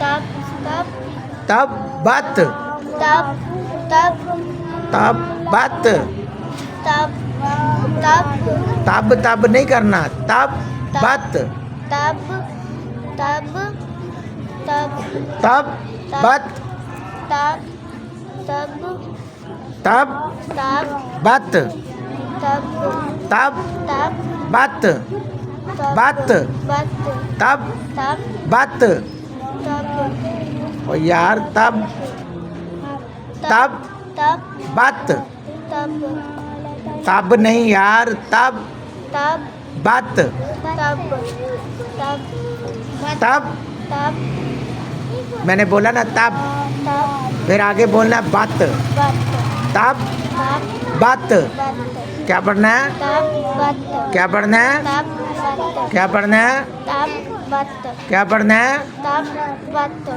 तब तब तब बत तब तब तब बत तब तब तब तब नहीं करना, तब बत तब तब तब तब बत तब तब तब तब बत तब तब तब बत बत बत तब तब बत तब और यार तब तब तब बत तब तब नहीं यार, तब तब बत तब तब तब तब मैंने बोला ना तब, तब फिर आगे बोलना बत बत तब तब बत। बत क्या पढ़ना है, तब बत क्या पढ़ना है, तब बत क्या पढ़ना है, तब बत क्या पढ़ना है। तब बत